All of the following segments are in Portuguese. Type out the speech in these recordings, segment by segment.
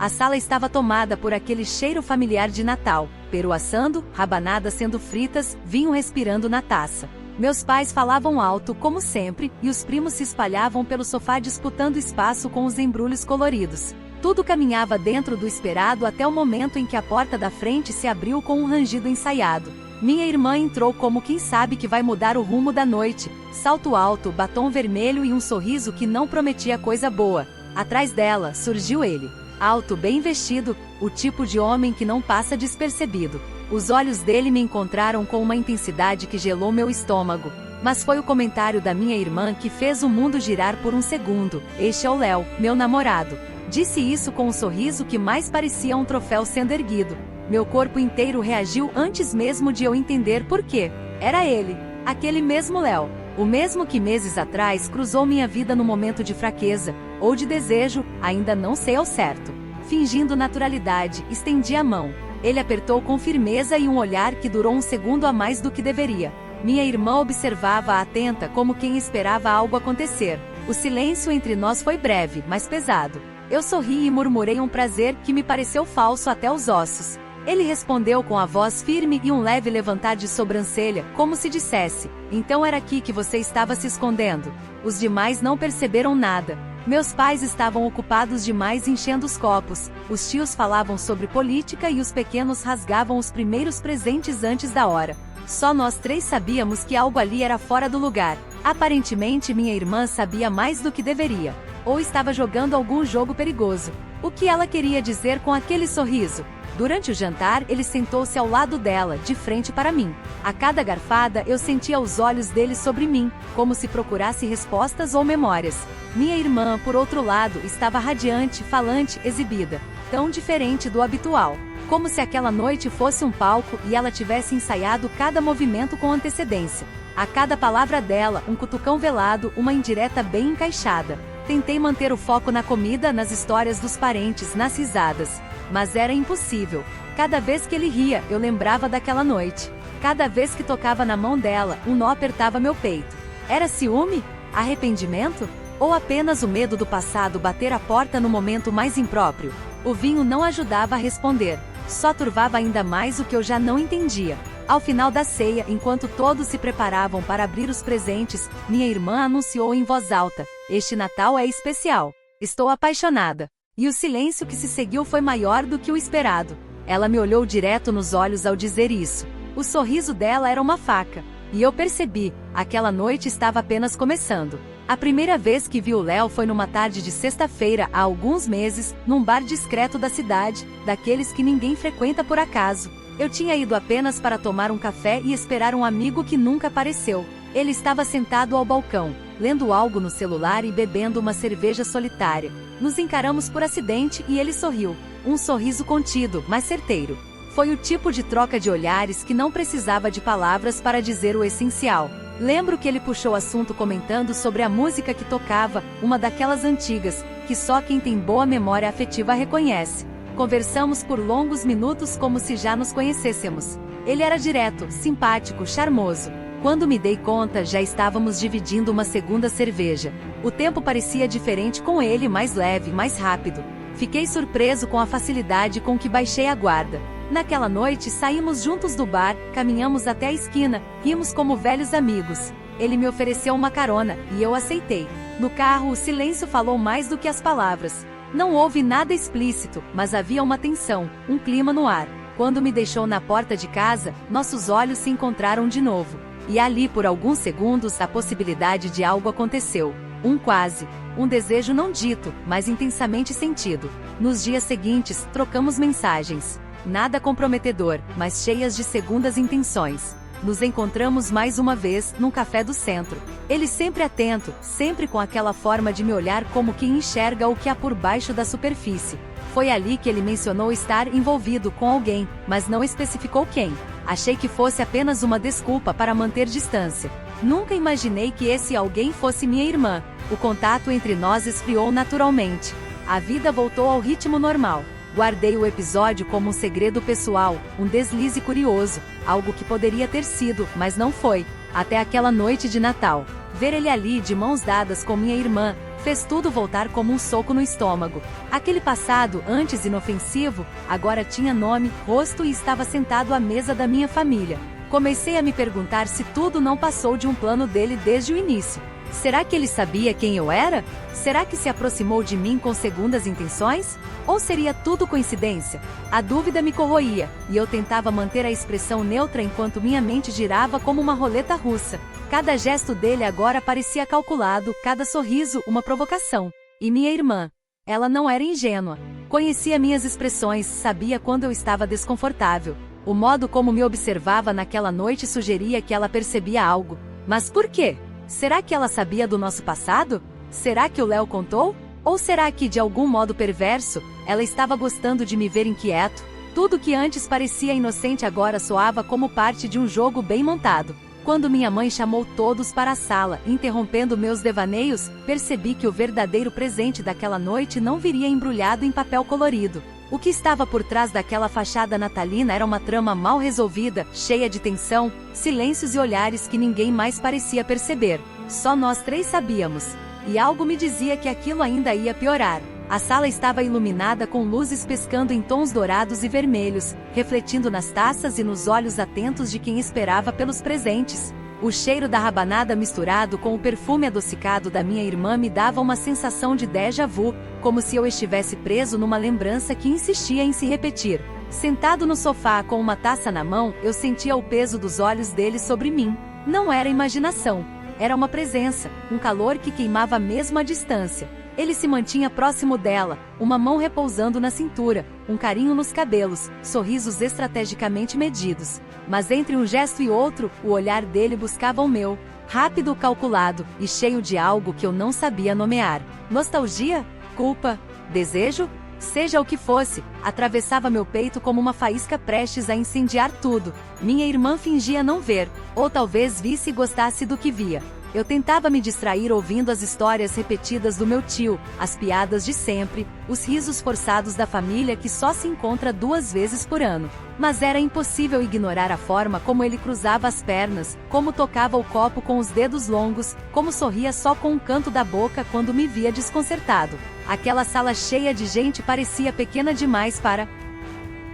A sala estava tomada por aquele cheiro familiar de Natal, peru assando, rabanadas sendo fritas, vinho respirando na taça. Meus pais falavam alto, como sempre, e os primos se espalhavam pelo sofá disputando espaço com os embrulhos coloridos. Tudo caminhava dentro do esperado até o momento em que a porta da frente se abriu com um rangido ensaiado. Minha irmã entrou como quem sabe que vai mudar o rumo da noite, salto alto, batom vermelho e um sorriso que não prometia coisa boa. Atrás dela, surgiu ele. Alto, bem vestido, o tipo de homem que não passa despercebido. Os olhos dele me encontraram com uma intensidade que gelou meu estômago. Mas foi o comentário da minha irmã que fez o mundo girar por um segundo. Este é o Léo, meu namorado. Disse isso com um sorriso que mais parecia um troféu sendo erguido. Meu corpo inteiro reagiu antes mesmo de eu entender por quê. Era ele, aquele mesmo Léo. O mesmo que meses atrás cruzou minha vida no momento de fraqueza, ou de desejo, ainda não sei ao certo. Fingindo naturalidade, estendi a mão. Ele apertou com firmeza e um olhar que durou um segundo a mais do que deveria. Minha irmã observava atenta como quem esperava algo acontecer. O silêncio entre nós foi breve, mas pesado. Eu sorri e murmurei um prazer que me pareceu falso até os ossos. Ele respondeu com a voz firme e um leve levantar de sobrancelha, como se dissesse: então era aqui que você estava se escondendo. Os demais não perceberam nada. Meus pais estavam ocupados demais enchendo os copos, os tios falavam sobre política e os pequenos rasgavam os primeiros presentes antes da hora. Só nós três sabíamos que algo ali era fora do lugar. Aparentemente minha irmã sabia mais do que deveria. Ou estava jogando algum jogo perigoso. O que ela queria dizer com aquele sorriso? Durante o jantar, ele sentou-se ao lado dela, de frente para mim. A cada garfada, eu sentia os olhos dele sobre mim, como se procurasse respostas ou memórias. Minha irmã, por outro lado, estava radiante, falante, exibida. Tão diferente do habitual. Como se aquela noite fosse um palco e ela tivesse ensaiado cada movimento com antecedência. A cada palavra dela, um cutucão velado, uma indireta bem encaixada. Tentei manter o foco na comida, nas histórias dos parentes, nas risadas. Mas era impossível. Cada vez que ele ria, eu lembrava daquela noite. Cada vez que tocava na mão dela, um nó apertava meu peito. Era ciúme? Arrependimento? Ou apenas o medo do passado bater a porta no momento mais impróprio? O vinho não ajudava a responder. Só turvava ainda mais o que eu já não entendia. Ao final da ceia, enquanto todos se preparavam para abrir os presentes, minha irmã anunciou em voz alta: este Natal é especial. Estou apaixonada. E o silêncio que se seguiu foi maior do que o esperado. Ela me olhou direto nos olhos ao dizer isso. O sorriso dela era uma faca. E eu percebi, aquela noite estava apenas começando. A primeira vez que vi o Léo foi numa tarde de sexta-feira há alguns meses, num bar discreto da cidade, daqueles que ninguém frequenta por acaso. Eu tinha ido apenas para tomar um café e esperar um amigo que nunca apareceu. Ele estava sentado ao balcão, lendo algo no celular e bebendo uma cerveja solitária. Nos encaramos por acidente e ele sorriu. Um sorriso contido, mas certeiro. Foi o tipo de troca de olhares que não precisava de palavras para dizer o essencial. Lembro que ele puxou assunto comentando sobre a música que tocava, uma daquelas antigas, que só quem tem boa memória afetiva reconhece. Conversamos por longos minutos como se já nos conhecêssemos. Ele era direto, simpático, charmoso. Quando me dei conta, já estávamos dividindo uma segunda cerveja. O tempo parecia diferente com ele, mais leve, mais rápido. Fiquei surpreso com a facilidade com que baixei a guarda. Naquela noite saímos juntos do bar, caminhamos até a esquina, rimos como velhos amigos. Ele me ofereceu uma carona, e eu aceitei. No carro o silêncio falou mais do que as palavras. Não houve nada explícito, mas havia uma tensão, um clima no ar. Quando me deixou na porta de casa, nossos olhos se encontraram de novo. E ali por alguns segundos a possibilidade de algo aconteceu. Um quase. Um desejo não dito, mas intensamente sentido. Nos dias seguintes, trocamos mensagens. Nada comprometedor, mas cheias de segundas intenções. Nos encontramos mais uma vez, num café do centro. Ele sempre atento, sempre com aquela forma de me olhar como quem enxerga o que há por baixo da superfície. Foi ali que ele mencionou estar envolvido com alguém, mas não especificou quem. Achei que fosse apenas uma desculpa para manter distância. Nunca imaginei que esse alguém fosse minha irmã. O contato entre nós esfriou naturalmente. A vida voltou ao ritmo normal. Guardei o episódio como um segredo pessoal, um deslize curioso, algo que poderia ter sido, mas não foi, até aquela noite de Natal. Ver ele ali de mãos dadas com minha irmã, Fez tudo voltar como um soco no estômago. Aquele passado, antes inofensivo, agora tinha nome, rosto e estava sentado à mesa da minha família. Comecei a me perguntar se tudo não passou de um plano dele desde o início. Será que ele sabia quem eu era? Será que se aproximou de mim com segundas intenções? Ou seria tudo coincidência? A dúvida me corroía, e eu tentava manter a expressão neutra enquanto minha mente girava como uma roleta russa. Cada gesto dele agora parecia calculado, cada sorriso uma provocação. E minha irmã? Ela não era ingênua. Conhecia minhas expressões, sabia quando eu estava desconfortável. O modo como me observava naquela noite sugeria que ela percebia algo. Mas por quê? Será que ela sabia do nosso passado? Será que o Léo contou? Ou será que, de algum modo perverso, ela estava gostando de me ver inquieto? Tudo que antes parecia inocente agora soava como parte de um jogo bem montado. Quando minha mãe chamou todos para a sala, interrompendo meus devaneios, percebi que o verdadeiro presente daquela noite não viria embrulhado em papel colorido. O que estava por trás daquela fachada natalina era uma trama mal resolvida, cheia de tensão, silêncios e olhares que ninguém mais parecia perceber. Só nós três sabíamos. E algo me dizia que aquilo ainda ia piorar. A sala estava iluminada com luzes pescando em tons dourados e vermelhos, refletindo nas taças e nos olhos atentos de quem esperava pelos presentes. O cheiro da rabanada misturado com o perfume adocicado da minha irmã me dava uma sensação de déjà vu, como se eu estivesse preso numa lembrança que insistia em se repetir. Sentado no sofá com uma taça na mão, eu sentia o peso dos olhos dele sobre mim. Não era imaginação. Era uma presença, um calor que queimava mesmo à distância. Ele se mantinha próximo dela, uma mão repousando na cintura, um carinho nos cabelos, sorrisos estrategicamente medidos. Mas entre um gesto e outro, o olhar dele buscava o meu, rápido, calculado, e cheio de algo que eu não sabia nomear. Nostalgia? Culpa? Desejo? Seja o que fosse, atravessava meu peito como uma faísca prestes a incendiar tudo. Minha irmã fingia não ver, ou talvez visse e gostasse do que via. Eu tentava me distrair ouvindo as histórias repetidas do meu tio, as piadas de sempre, os risos forçados da família que só se encontra 2 vezes por ano. Mas era impossível ignorar a forma como ele cruzava as pernas, como tocava o copo com os dedos longos, como sorria só com um canto da boca quando me via desconcertado. Aquela sala cheia de gente parecia pequena demais para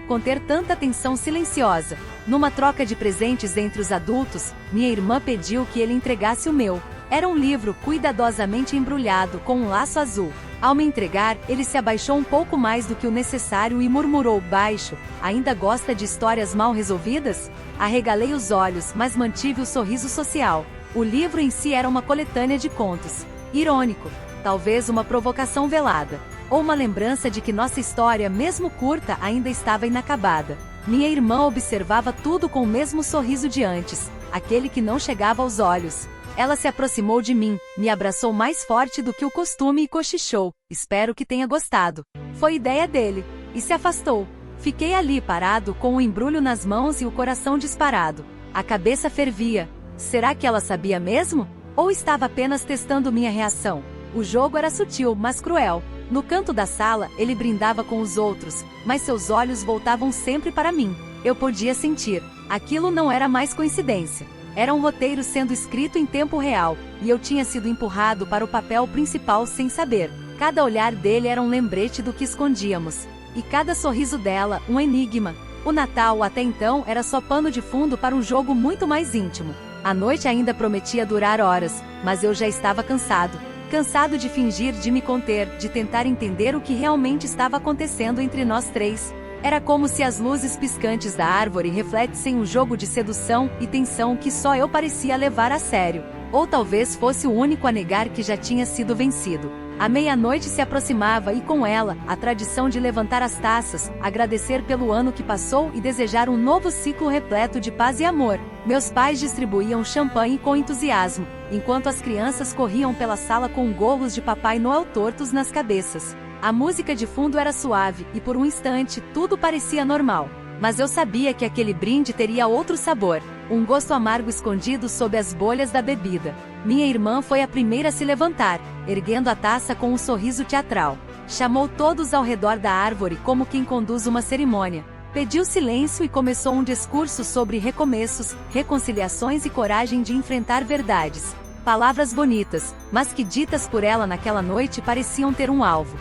conter tanta tensão silenciosa. Numa troca de presentes entre os adultos, minha irmã pediu que ele entregasse o meu. Era um livro cuidadosamente embrulhado com um laço azul. Ao me entregar, ele se abaixou um pouco mais do que o necessário e murmurou baixo: "Ainda gosta de histórias mal resolvidas?" Arregalei os olhos, mas mantive o sorriso social. O livro em si era uma coletânea de contos. Irônico. Talvez uma provocação velada. Ou uma lembrança de que nossa história, mesmo curta, ainda estava inacabada. Minha irmã observava tudo com o mesmo sorriso de antes, aquele que não chegava aos olhos. Ela se aproximou de mim, me abraçou mais forte do que o costume e cochichou: "Espero que tenha gostado." Foi ideia dele. E se afastou. Fiquei ali parado com o embrulho nas mãos e o coração disparado. A cabeça fervia. Será que ela sabia mesmo? Ou estava apenas testando minha reação? O jogo era sutil, mas cruel. No canto da sala, ele brindava com os outros, mas seus olhos voltavam sempre para mim. Eu podia sentir. Aquilo não era mais coincidência. Era um roteiro sendo escrito em tempo real, e eu tinha sido empurrado para o papel principal sem saber. Cada olhar dele era um lembrete do que escondíamos. E cada sorriso dela, um enigma. O Natal, até então, era só pano de fundo para um jogo muito mais íntimo. A noite ainda prometia durar horas, mas eu já estava cansado. Cansado de fingir, de me conter, de tentar entender o que realmente estava acontecendo entre nós três. Era como se as luzes piscantes da árvore refletissem um jogo de sedução e tensão que só eu parecia levar a sério. Ou talvez fosse o único a negar que já tinha sido vencido. A meia-noite se aproximava e com ela, a tradição de levantar as taças, agradecer pelo ano que passou e desejar um novo ciclo repleto de paz e amor. Meus pais distribuíam champanhe com entusiasmo, enquanto as crianças corriam pela sala com gorros de Papai Noel tortos nas cabeças. A música de fundo era suave, e por um instante, tudo parecia normal. Mas eu sabia que aquele brinde teria outro sabor, um gosto amargo escondido sob as bolhas da bebida. Minha irmã foi a primeira a se levantar, erguendo a taça com um sorriso teatral. Chamou todos ao redor da árvore como quem conduz uma cerimônia. Pediu silêncio e começou um discurso sobre recomeços, reconciliações e coragem de enfrentar verdades. Palavras bonitas, mas que ditas por ela naquela noite pareciam ter um alvo.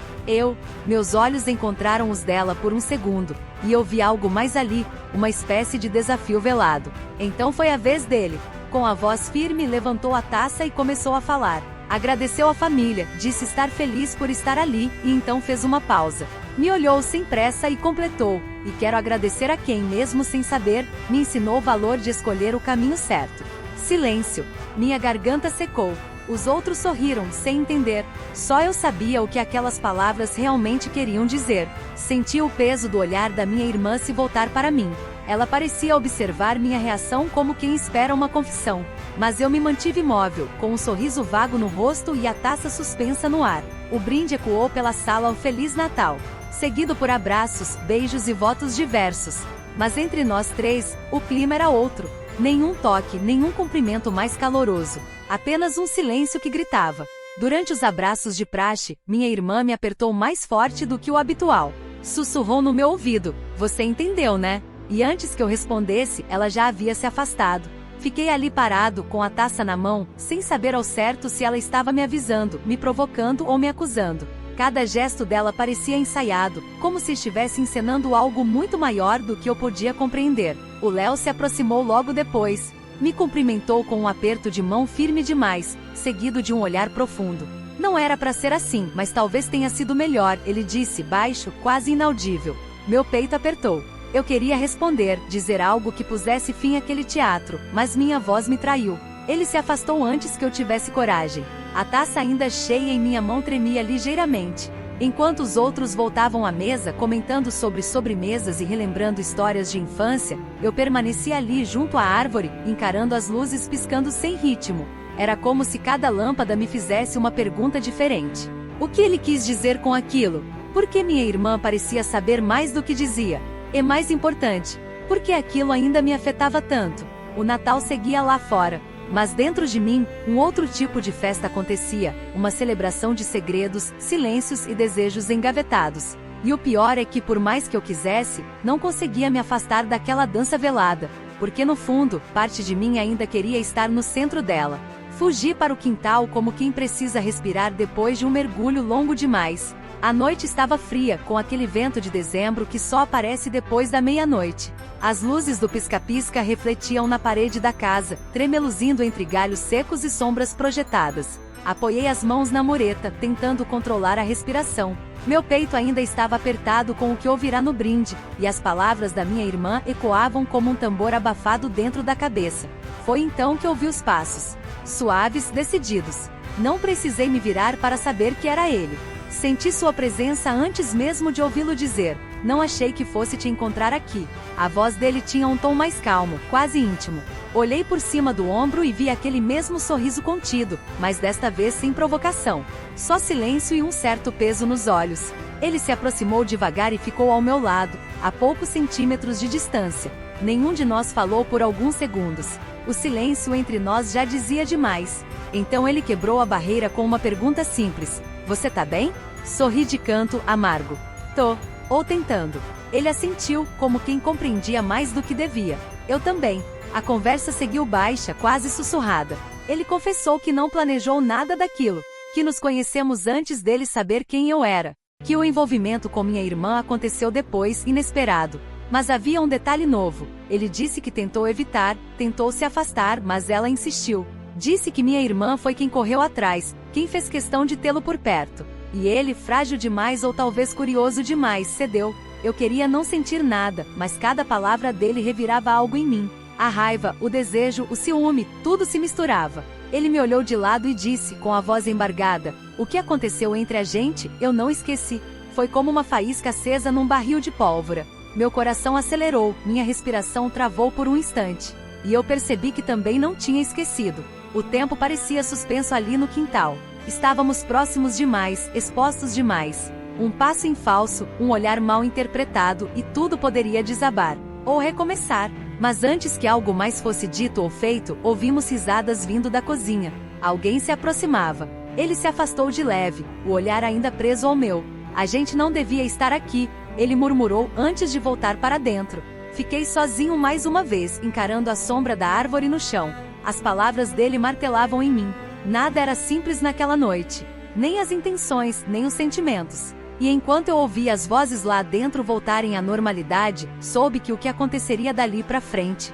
Meus olhos encontraram os dela por um segundo, e eu vi algo mais ali, uma espécie de desafio velado. Então foi a vez dele. Com a voz firme levantou a taça e começou a falar. Agradeceu a família, disse estar feliz por estar ali, e então fez uma pausa. Me olhou sem pressa e completou, e quero agradecer a quem, mesmo sem saber, me ensinou o valor de escolher o caminho certo. Silêncio. Minha garganta secou. Os outros sorriram, sem entender. Só eu sabia o que aquelas palavras realmente queriam dizer. Senti o peso do olhar da minha irmã se voltar para mim. Ela parecia observar minha reação como quem espera uma confissão. Mas eu me mantive imóvel, com um sorriso vago no rosto e a taça suspensa no ar. O brinde ecoou pela sala ao Feliz Natal, seguido por abraços, beijos e votos diversos. Mas entre nós três, o clima era outro. Nenhum toque, nenhum cumprimento mais caloroso. Apenas um silêncio que gritava. Durante os abraços de praxe, minha irmã me apertou mais forte do que o habitual. Sussurrou no meu ouvido. Você entendeu, né? E antes que eu respondesse, ela já havia se afastado. Fiquei ali parado, com a taça na mão, sem saber ao certo se ela estava me avisando, me provocando ou me acusando. Cada gesto dela parecia ensaiado, como se estivesse encenando algo muito maior do que eu podia compreender. O Léo se aproximou logo depois. Me cumprimentou com um aperto de mão firme demais, seguido de um olhar profundo. Não era para ser assim, mas talvez tenha sido melhor, ele disse, baixo, quase inaudível. Meu peito apertou. Eu queria responder, dizer algo que pusesse fim àquele teatro, mas minha voz me traiu. Ele se afastou antes que eu tivesse coragem. A taça ainda cheia em minha mão tremia ligeiramente. Enquanto os outros voltavam à mesa comentando sobre sobremesas e relembrando histórias de infância, eu permaneci ali junto à árvore, encarando as luzes piscando sem ritmo. Era como se cada lâmpada me fizesse uma pergunta diferente. O que ele quis dizer com aquilo? Por que minha irmã parecia saber mais do que dizia? E mais importante, por que aquilo ainda me afetava tanto? O Natal seguia lá fora. Mas dentro de mim, um outro tipo de festa acontecia, uma celebração de segredos, silêncios e desejos engavetados. E o pior é que por mais que eu quisesse, não conseguia me afastar daquela dança velada, porque no fundo, parte de mim ainda queria estar no centro dela. Fugi para o quintal como quem precisa respirar depois de um mergulho longo demais. A noite estava fria, com aquele vento de dezembro que só aparece depois da meia-noite. As luzes do pisca-pisca refletiam na parede da casa, tremeluzindo entre galhos secos e sombras projetadas. Apoiei as mãos na mureta, tentando controlar a respiração. Meu peito ainda estava apertado com o que ouvirá no brinde, e as palavras da minha irmã ecoavam como um tambor abafado dentro da cabeça. Foi então que ouvi os passos. Suaves, decididos. Não precisei me virar para saber que era ele. Senti sua presença antes mesmo de ouvi-lo dizer, não achei que fosse te encontrar aqui. A voz dele tinha um tom mais calmo, quase íntimo. Olhei por cima do ombro e vi aquele mesmo sorriso contido, mas desta vez sem provocação. Só silêncio e um certo peso nos olhos. Ele se aproximou devagar e ficou ao meu lado, a poucos centímetros de distância. Nenhum de nós falou por alguns segundos. O silêncio entre nós já dizia demais. Então ele quebrou a barreira com uma pergunta simples. Você tá bem? Sorri de canto, amargo. Tô. Ou tentando. Ele assentiu, como quem compreendia mais do que devia. Eu também. A conversa seguiu baixa, quase sussurrada. Ele confessou que não planejou nada daquilo, que nos conhecemos antes dele saber quem eu era, que o envolvimento com minha irmã aconteceu depois, inesperado. Mas havia um detalhe novo. Ele disse que tentou evitar, tentou se afastar, mas ela insistiu. Disse que minha irmã foi quem correu atrás, quem fez questão de tê-lo por perto. E ele, frágil demais ou talvez curioso demais, cedeu. Eu queria não sentir nada, mas cada palavra dele revirava algo em mim. A raiva, o desejo, o ciúme, tudo se misturava. Ele me olhou de lado e disse, com a voz embargada, o que aconteceu entre a gente, eu não esqueci. Foi como uma faísca acesa num barril de pólvora. Meu coração acelerou, minha respiração travou por um instante. E eu percebi que também não tinha esquecido. O tempo parecia suspenso ali no quintal. Estávamos próximos demais, expostos demais. Um passo em falso, um olhar mal interpretado e tudo poderia desabar. Ou recomeçar. Mas antes que algo mais fosse dito ou feito, ouvimos risadas vindo da cozinha. Alguém se aproximava. Ele se afastou de leve, o olhar ainda preso ao meu. A gente não devia estar aqui, ele murmurou antes de voltar para dentro. Fiquei sozinho mais uma vez, encarando a sombra da árvore no chão. As palavras dele martelavam em mim. Nada era simples naquela noite. Nem as intenções, nem os sentimentos. E enquanto eu ouvia as vozes lá dentro voltarem à normalidade, soube que o que aconteceria dali pra frente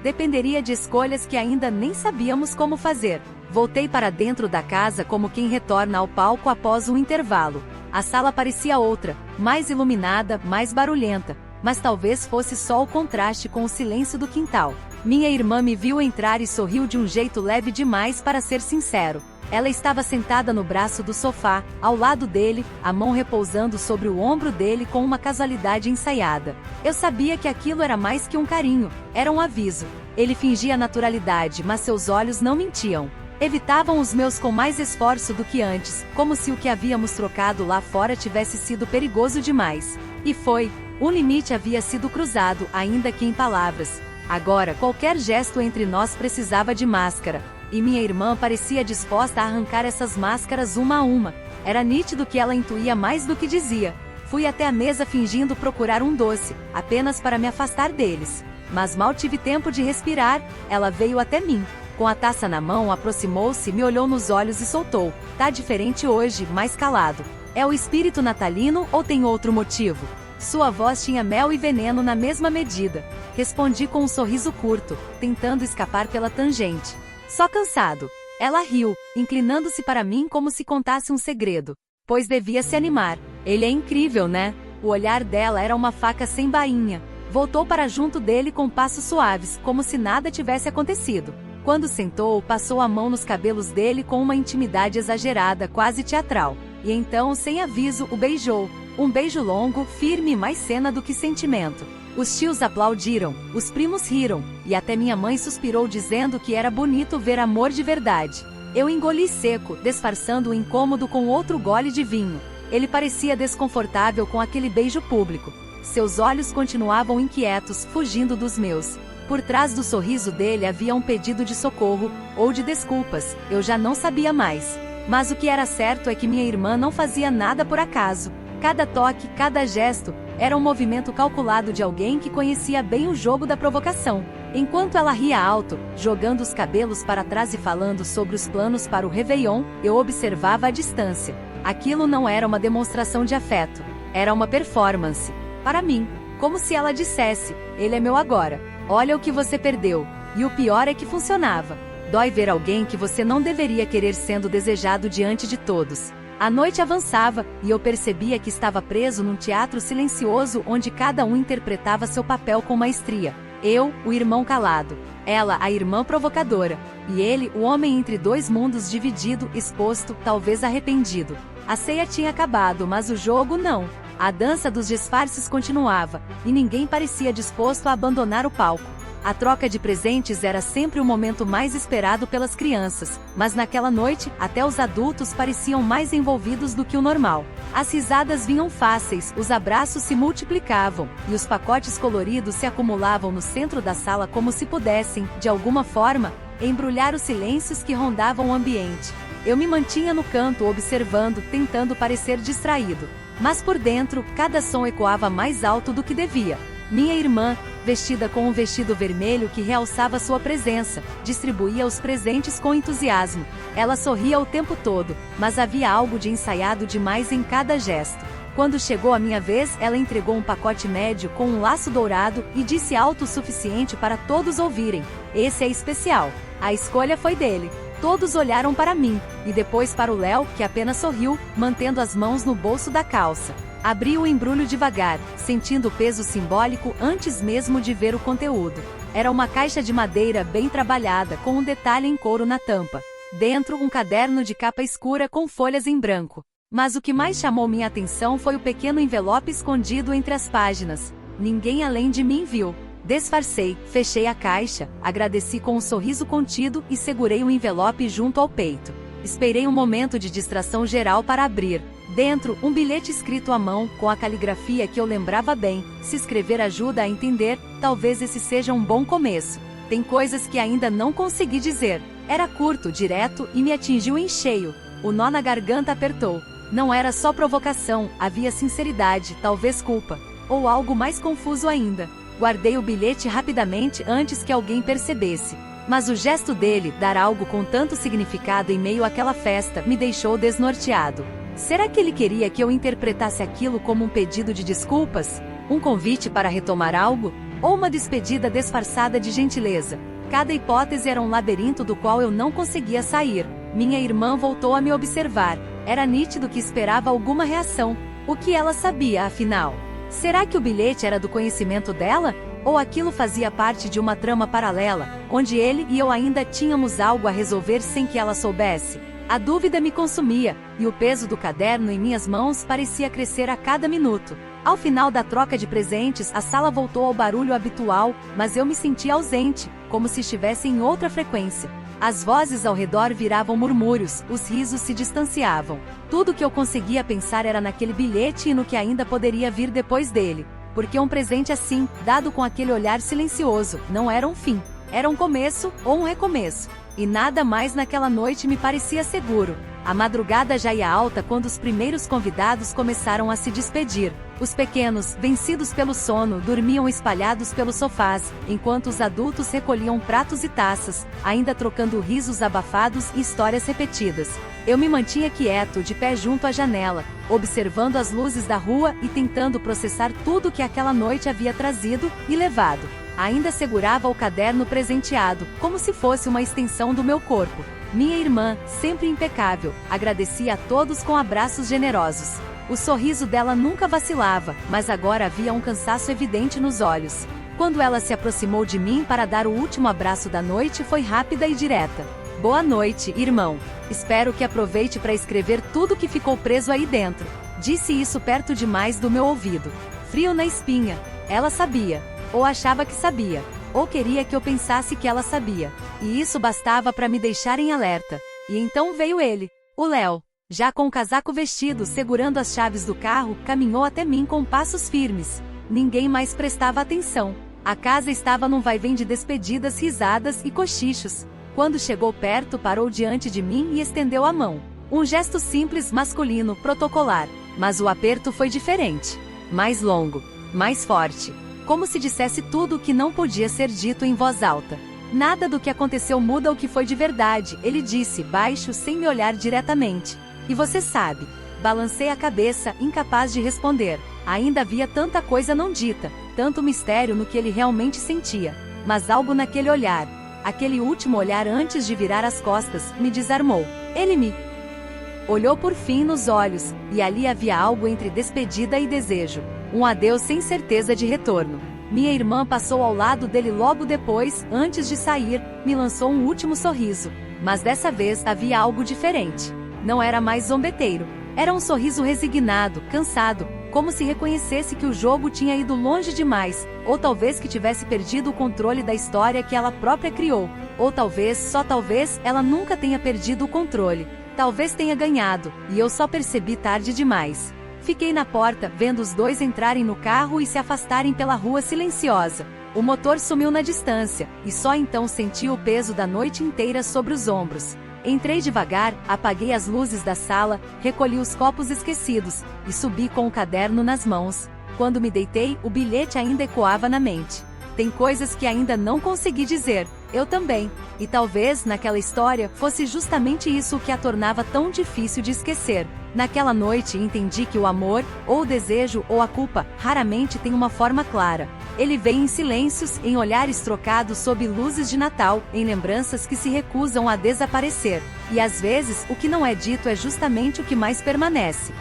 dependeria de escolhas que ainda nem sabíamos como fazer. Voltei para dentro da casa como quem retorna ao palco após um intervalo. A sala parecia outra, mais iluminada, mais barulhenta, mas talvez fosse só o contraste com o silêncio do quintal. Minha irmã me viu entrar e sorriu de um jeito leve demais para ser sincero. Ela estava sentada no braço do sofá, ao lado dele, a mão repousando sobre o ombro dele com uma casualidade ensaiada. Eu sabia que aquilo era mais que um carinho, era um aviso. Ele fingia naturalidade, mas seus olhos não mentiam. Evitavam os meus com mais esforço do que antes, como se o que havíamos trocado lá fora tivesse sido perigoso demais. E foi. Um limite havia sido cruzado, ainda que em palavras. Agora qualquer gesto entre nós precisava de máscara. E minha irmã parecia disposta a arrancar essas máscaras uma a uma. Era nítido que ela intuía mais do que dizia. Fui até a mesa fingindo procurar um doce, apenas para me afastar deles. Mas mal tive tempo de respirar, ela veio até mim. Com a taça na mão, aproximou-se, me olhou nos olhos e soltou. Tá diferente hoje, mais calado. É o espírito natalino ou tem outro motivo? Sua voz tinha mel e veneno na mesma medida. Respondi com um sorriso curto, tentando escapar pela tangente. Só cansado. Ela riu, inclinando-se para mim como se contasse um segredo. Pois devia se animar. Ele é incrível, né? O olhar dela era uma faca sem bainha. Voltou para junto dele com passos suaves, como se nada tivesse acontecido. Quando sentou, passou a mão nos cabelos dele com uma intimidade exagerada, quase teatral. E então, sem aviso, o beijou. Um beijo longo, firme, mais cena do que sentimento. Os tios aplaudiram, os primos riram, e até minha mãe suspirou dizendo que era bonito ver amor de verdade. Eu engoli seco, disfarçando o incômodo com outro gole de vinho. Ele parecia desconfortável com aquele beijo público. Seus olhos continuavam inquietos, fugindo dos meus. Por trás do sorriso dele havia um pedido de socorro, ou de desculpas, eu já não sabia mais. Mas o que era certo é que minha irmã não fazia nada por acaso. Cada toque, cada gesto, era um movimento calculado de alguém que conhecia bem o jogo da provocação. Enquanto ela ria alto, jogando os cabelos para trás e falando sobre os planos para o Réveillon, eu observava à distância. Aquilo não era uma demonstração de afeto. Era uma performance. Para mim. Como se ela dissesse, ele é meu agora. Olha o que você perdeu. E o pior é que funcionava. Dói ver alguém que você não deveria querer sendo desejado diante de todos. A noite avançava, e eu percebia que estava preso num teatro silencioso onde cada um interpretava seu papel com maestria. Eu, o irmão calado. Ela, a irmã provocadora. E ele, o homem entre dois mundos dividido, exposto, talvez arrependido. A ceia tinha acabado, mas o jogo não. A dança dos disfarces continuava, e ninguém parecia disposto a abandonar o palco. A troca de presentes era sempre o momento mais esperado pelas crianças, mas naquela noite, até os adultos pareciam mais envolvidos do que o normal. As risadas vinham fáceis, os abraços se multiplicavam, e os pacotes coloridos se acumulavam no centro da sala como se pudessem, de alguma forma, embrulhar os silêncios que rondavam o ambiente. Eu me mantinha no canto observando, tentando parecer distraído. Mas por dentro, cada som ecoava mais alto do que devia. Minha irmã, vestida com um vestido vermelho que realçava sua presença, distribuía os presentes com entusiasmo. Ela sorria o tempo todo, mas havia algo de ensaiado demais em cada gesto. Quando chegou a minha vez, ela entregou um pacote médio com um laço dourado e disse alto o suficiente para todos ouvirem: "Esse é especial." A escolha foi dele. Todos olharam para mim, e depois para o Léo, que apenas sorriu, mantendo as mãos no bolso da calça. Abri o embrulho devagar, sentindo o peso simbólico antes mesmo de ver o conteúdo. Era uma caixa de madeira bem trabalhada, com um detalhe em couro na tampa. Dentro, um caderno de capa escura com folhas em branco. Mas o que mais chamou minha atenção foi o pequeno envelope escondido entre as páginas. Ninguém além de mim viu. Disfarcei, fechei a caixa, agradeci com um sorriso contido e segurei o envelope junto ao peito. Esperei um momento de distração geral para abrir. Dentro, um bilhete escrito à mão, com a caligrafia que eu lembrava bem. Se escrever ajuda a entender, talvez esse seja um bom começo. Tem coisas que ainda não consegui dizer. Era curto, direto e me atingiu em cheio. O nó na garganta apertou. Não era só provocação, havia sinceridade, talvez culpa. Ou algo mais confuso ainda. Guardei o bilhete rapidamente antes que alguém percebesse. Mas o gesto dele, dar algo com tanto significado em meio àquela festa, me deixou desnorteado. Será que ele queria que eu interpretasse aquilo como um pedido de desculpas? Um convite para retomar algo? Ou uma despedida disfarçada de gentileza? Cada hipótese era um labirinto do qual eu não conseguia sair. Minha irmã voltou a me observar. Era nítido que esperava alguma reação. O que ela sabia, afinal? Será que o bilhete era do conhecimento dela? Ou aquilo fazia parte de uma trama paralela, onde ele e eu ainda tínhamos algo a resolver sem que ela soubesse? A dúvida me consumia, e o peso do caderno em minhas mãos parecia crescer a cada minuto. Ao final da troca de presentes, a sala voltou ao barulho habitual, mas eu me sentia ausente, como se estivesse em outra frequência. As vozes ao redor viravam murmúrios, os risos se distanciavam. Tudo que eu conseguia pensar era naquele bilhete e no que ainda poderia vir depois dele. Porque um presente assim, dado com aquele olhar silencioso, não era um fim. Era um começo ou um recomeço. E nada mais naquela noite me parecia seguro. A madrugada já ia alta quando os primeiros convidados começaram a se despedir. Os pequenos, vencidos pelo sono, dormiam espalhados pelos sofás, enquanto os adultos recolhiam pratos e taças, ainda trocando risos abafados e histórias repetidas. Eu me mantinha quieto, de pé junto à janela, observando as luzes da rua e tentando processar tudo que aquela noite havia trazido e levado. Ainda segurava o caderno presenteado, como se fosse uma extensão do meu corpo. Minha irmã, sempre impecável, agradecia a todos com abraços generosos. O sorriso dela nunca vacilava, mas agora havia um cansaço evidente nos olhos. Quando ela se aproximou de mim para dar o último abraço da noite, foi rápida e direta. Boa noite, irmão. Espero que aproveite para escrever tudo que ficou preso aí dentro. Disse isso perto demais do meu ouvido. Frio na espinha. Ela sabia. Ou achava que sabia. Ou queria que eu pensasse que ela sabia. E isso bastava para me deixar em alerta. E então veio ele, o Léo. Já com o casaco vestido, segurando as chaves do carro, caminhou até mim com passos firmes. Ninguém mais prestava atenção. A casa estava num vai-vem de despedidas, risadas e cochichos. Quando chegou perto, parou diante de mim e estendeu a mão. Um gesto simples, masculino, protocolar. Mas o aperto foi diferente. Mais longo. Mais forte. Como se dissesse tudo o que não podia ser dito em voz alta. Nada do que aconteceu muda o que foi de verdade, ele disse, baixo, sem me olhar diretamente. E você sabe. Balancei a cabeça, incapaz de responder. Ainda havia tanta coisa não dita, tanto mistério no que ele realmente sentia. Mas algo naquele olhar, aquele último olhar antes de virar as costas, me desarmou. Ele me olhou por fim nos olhos, e ali havia algo entre despedida e desejo. Um adeus sem certeza de retorno. Minha irmã passou ao lado dele logo depois, antes de sair, me lançou um último sorriso. Mas dessa vez havia algo diferente. Não era mais zombeteiro. Era um sorriso resignado, cansado, como se reconhecesse que o jogo tinha ido longe demais, ou talvez que tivesse perdido o controle da história que ela própria criou. Ou talvez, só talvez, ela nunca tenha perdido o controle. Talvez tenha ganhado, e eu só percebi tarde demais. Fiquei na porta, vendo os dois entrarem no carro e se afastarem pela rua silenciosa. O motor sumiu na distância, e só então senti o peso da noite inteira sobre os ombros. Entrei devagar, apaguei as luzes da sala, recolhi os copos esquecidos, e subi com o caderno nas mãos. Quando me deitei, o bilhete ainda ecoava na mente. Tem coisas que ainda não consegui dizer. Eu também. E talvez, naquela história, fosse justamente isso o que a tornava tão difícil de esquecer. Naquela noite entendi que o amor, ou o desejo, ou a culpa, raramente tem uma forma clara. Ele vem em silêncios, em olhares trocados sob luzes de Natal, em lembranças que se recusam a desaparecer. E às vezes, o que não é dito é justamente o que mais permanece.